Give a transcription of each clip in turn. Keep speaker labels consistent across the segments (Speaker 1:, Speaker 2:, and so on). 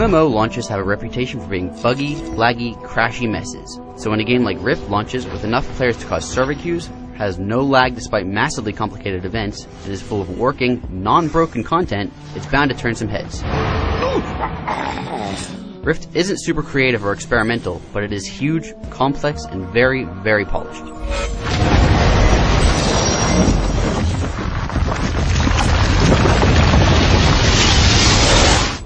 Speaker 1: MMO launches have a reputation for being buggy, laggy, crashy messes. So when a game like Rift launches with enough players to cause server queues, has no lag despite massively complicated events, and is full of working, non-broken content, it's bound to turn some heads. Rift isn't super creative or experimental, but it is huge, complex, and very, very polished.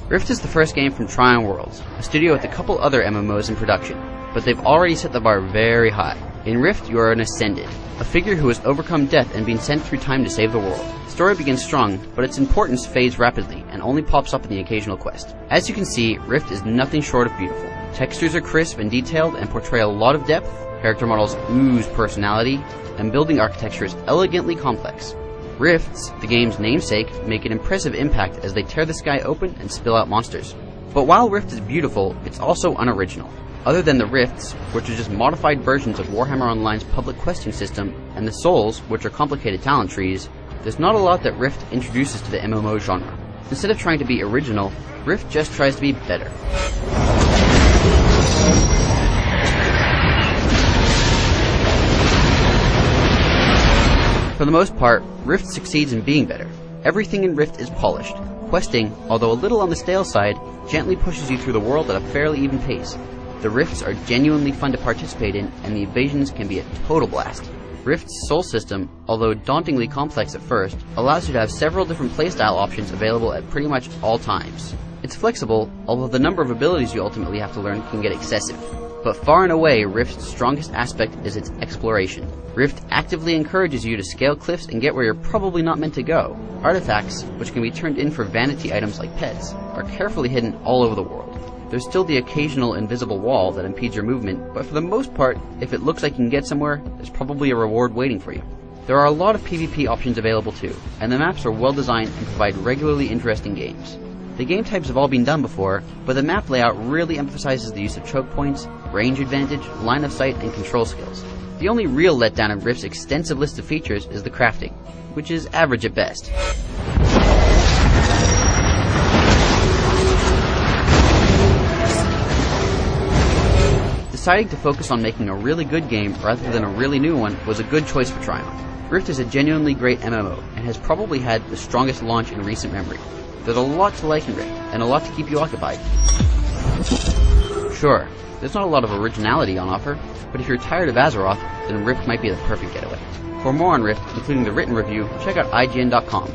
Speaker 1: Rift is the first game from Trion Worlds, a studio with a couple other MMOs in production, but they've already set the bar very high. In Rift, you are an Ascended, a figure who has overcome death and been sent through time to save the world. The story begins strong, but its importance fades rapidly and only pops up in the occasional quest. As you can see, Rift is nothing short of beautiful. Textures are crisp and detailed and portray a lot of depth, character models ooze personality, and building architecture is elegantly complex. Rifts, the game's namesake, make an impressive impact as they tear the sky open and spill out monsters. But while Rift is beautiful, it's also unoriginal. Other than the Rifts, which are just modified versions of Warhammer Online's public questing system, and the Souls, which are complicated talent trees, there's not a lot that Rift introduces to the MMO genre. Instead of trying to be original, Rift just tries to be better. For the most part, Rift succeeds in being better. Everything in Rift is polished. Questing, although a little on the stale side, gently pushes you through the world at a fairly even pace. The Rifts are genuinely fun to participate in, and the invasions can be a total blast. Rift's soul system, although dauntingly complex at first, allows you to have several different playstyle options available at pretty much all times. It's flexible, although the number of abilities you ultimately have to learn can get excessive. But far and away, Rift's strongest aspect is its exploration. Rift actively encourages you to scale cliffs and get where you're probably not meant to go. Artifacts, which can be turned in for vanity items like pets, are carefully hidden all over the world. There's still the occasional invisible wall that impedes your movement, but for the most part, if it looks like you can get somewhere, there's probably a reward waiting for you. There are a lot of PvP options available too, and the maps are well designed and provide regularly interesting games. The game types have all been done before, but the map layout really emphasizes the use of choke points, range advantage, line of sight, and control skills. The only real letdown in Rift's extensive list of features is the crafting, which is average at best. Deciding to focus on making a really good game rather than a really new one was a good choice for Trion. Rift is a genuinely great MMO, and has probably had the strongest launch in recent memory. There's a lot to like in Rift, and a lot to keep you occupied. Sure, there's not a lot of originality on offer, but if you're tired of Azeroth, then Rift might be the perfect getaway. For more on Rift, including the written review, check out IGN.com.